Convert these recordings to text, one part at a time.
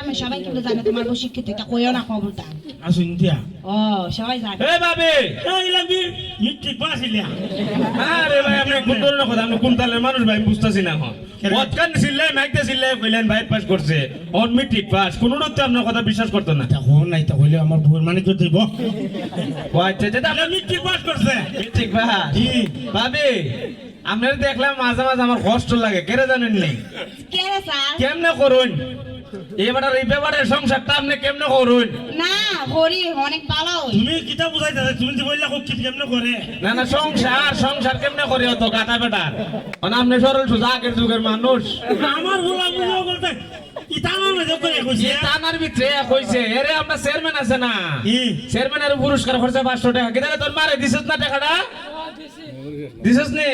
গ্রামে সবাই কিন্তু জানে তোমার বউ শিক্ষিত, এটা কইও না খবরটা। আসুন দিয়া ও সবাই জানে। এ বাবে এই লাগি মিট্রিক পাস ইলিয়া আরে ভাই আপনি কোন ধরনের কথা, আপনি কোন তালের মানুষ ভাই বুঝতাছি না এখন। বদকান সিল্লাই মাইকতে সিল্লাই কইলেন ভাই পাস করছে, অন মেট্রিক পাস, কোনটা তো আপনার কথা বিশ্বাস করতো না। তা হন নাই তা হইলে আমার বউর মানে তো দেব ও আচ্ছা যেটা তাহলে মিট্রিক পাস করছে মেট্রিক পাস। জি ভাবি আপনার দেখলাম মাঝে মাঝে আমার কষ্ট লাগে, কেরে জানেন নি কে রে স্যার? কেমনে করুন এবার এই ব্যাপারের সংসারটা আপনি কেমনে করুন? না হরি অনেক ভালো। তুমি কিতা বুঝাইতাছ, তুমি যে বললা কি কেমনে করে না না সংসার কেমনে করে অত গাটা বেটার, মানে আপনি সরল সোজা আগের যুগের মানুষ। আমার বলা বুঝো বলতে ইতা না যে করে কইছে টানার ভিতরে কইছে এরে আমরা চেয়ারম্যান আছে না, ই চেয়ারম্যানের পুরস্কার খরচা 500 টাকা, কি তোর মারে দিছস না টাকাটা? দিছস নি?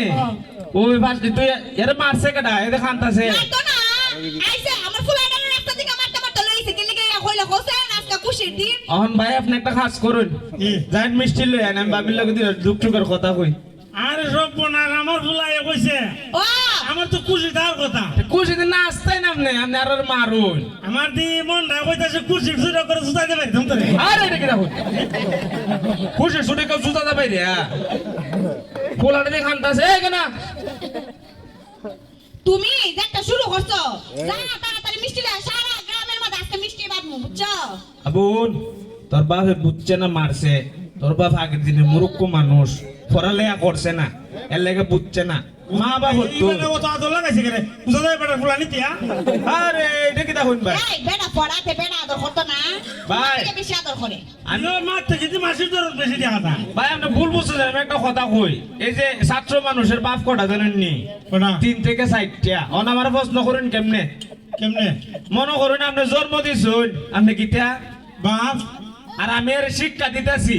ওই ফার্স্ট তুই এর মারছে কেডা? এ দেখানতাছে না তো না আইছে আমার ফুলাডার রাস্তা থেকে মারতে মারতে লইছে, কি লিগে কইলা হোসেন আজকে খুশির দিন। অহন ভাই আপনি একটা কাজ করুন, জান মিষ্টি লই আন, আমি বাবির লগে দিলে দুঃখের কথা কই। আরে সব বোনার আমার ফুলাই কইছে ও আমার তো খুশি তার কথা খুশিতে না আসতেই না আপনি আর ওর মারুন। আমার দি মন না কইতাছে খুশি ছুটা করে সুতা দেবে ধমতরে আরে এটা কি দেখো, খুশি ছুটে কেউ জুতা দেবে রে, পোলাটা দেখানতাছে কেনা। তুমি যেটা শুরু করছো, যা তাড়াতাড়ি মিষ্টি লয়ে সারা গ্রামের মধ্যে আজকে মিষ্টি বাঁধবো, বুঝছো? আবুন তোর বাপে বুঝছে না মারছে, তোর বাপ আগের দিনে মুরুক্ষ মানুষ, পড়ালেখা করছে না, এর লেগে বুঝছে না। মা বাপ তো ইবারে ও তো আদর লাগাইছে কেন বুঝা যায় বেটা ফুলানি তিয়া আরে এটা কি দেখুন ভাই, এই বেটা পড়াতে বেটা আদর করতো না, ভাই। তোমাকে বেশি আদর করে। আমি মারতে যদি মাসির দরদ বেশি দেখা তা ভাই আপনি ভুল বুঝছেন, আমি একটা কথা কই, এই যে ছাত্র মানুষের বাপ কটা জানেন নি? কোনা 3 থেকে 4টা। অন আমার প্রশ্ন করেন কেমনে? কেমনে মনে করুন আপনি জন্ম দিছুন, আপনি কিতা, বাপ আর আমি এর শিক্ষা দিতেছি,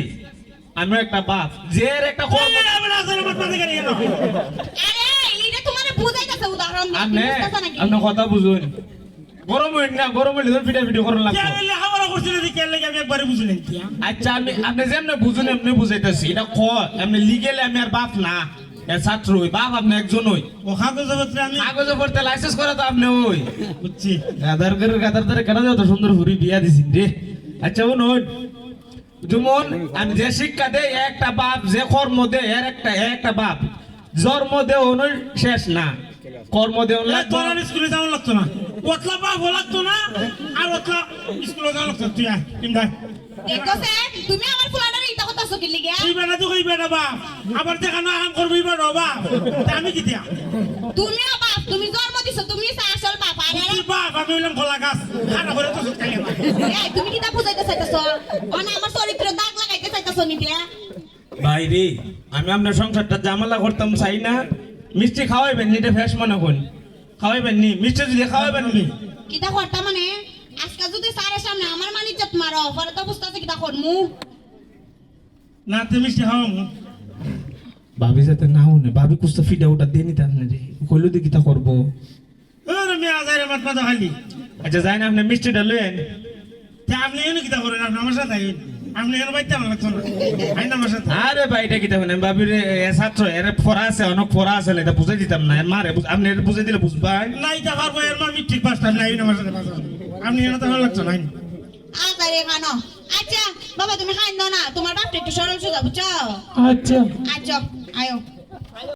আমি একটা বাপ, যে এর একটা কর্ম। আমরা আসলে মত পাতে করি কেন আরে এইটা তোমারে বুঝাইতাছে উদাহরণ দিয়ে, আপনি তুমি বুঝতাছ নাকি? আপনি কথা বুঝুন, গরম হইন না, গরম হইলে তো পিঠা পিঠা করার লাগবে। কেলে হাওয়া করছিল দি কেলে আমি একবারে বুঝলেন তিয়া আচ্ছা আপনি যেমনে বুঝুন এমনি বুঝাইতেছি, এটা ক এমনি লিগেলে আমি আর বাপ না, এর ছাত্র হই, বাপ আপনি একজন হই, ও কাগজপত্র আমি কাগজে পড়তে লাইসেন্স করে তো আপনি ওই বুঝছি গাদার ধরে কেন যত সুন্দর ঘুরি বিয়া দিছি রে। আচ্ছা শুনুন, যেমন আমি যে শিক্ষা দেই, একটা বাপ যে কর্ম দেয় এর একটা বাপ, জন্ম দেও শেষ না, কর্ম দেও তোর স্কুলে যাওয়া লাগতো না ওতলা বাপ লাগতো না আর ওতলা স্কুলে যাওয়া লাগতো তুই আয় কিমদা দেখোছে তুমি আমার ফুলাডারে ইটা করতেছো কি লিগে? তুই বেটা তো কই বেটা বাপ আবার দেখা না আম করবি বেটা বাপ তা আমি কি দিয়া তুমিও বাপ, তুমি জন্ম দিছো, তুমি আসল বাপ। আরে তুই বাপ আমি হইলাম খোলা গাছ খানা করে তো খাইলে এই তুমি কিটা বুঝাইতে চাইতাছো? অনা আমার চরিত্রে দাগ লাগাইতে চাইতাছো নি দিয়া? ভাই রে, আমি আপনার সংসারটা জামালা করতাম চাই না, মিষ্টি খাওয়াইবেন নি, এটা ফ্রেশ মনে করুন, খাওয়াইবেন নি, মিষ্টি যদি খাওয়াইবেন নি। কিটা করতা মানে আজকে যদি স্যারের সামনে আমার মান ইজ্জত মারো, পরে তো বুঝতাছে কিটা করমু। না তুমি মিষ্টি খাও ভাবি যাতে না শুনে, ভাবি কুস্তা ফিডা ওটা দিয়ে নিতে আপনি রে, কইলো দিয়ে কিতা করবো। ওরে মিয়া যাইরে মাত মাথা খালি আচ্ছা যাই না, আপনি মিষ্টিটা লইয়েন। তা আপনি এনে কিতা করেন আপনি আমার সাথে আইন আপনি এনে বাইতে আমার লাগতো না আইন আমার সাথে আরে ভাই এটা কিতা মানে ভাবির ছাত্র এর ফরা আছে, অনেক ফরা আছে, এটা বুঝাই দিতাম না, এর মারে আপনি এটা বুঝাই দিলে বুঝবাই। নাই তা পারবো এর মা মিট্রিক পাস টাইম নাই আমার সাথে পাস আপনি এনে তো ভালো লাগতো না আরে খানো। আচ্ছা বাবা তুমি খাই দাও না, তোমার বাপটা একটু সরল সোজা, বুঝছো? আচ্ছা আচ্ছা আয়ো।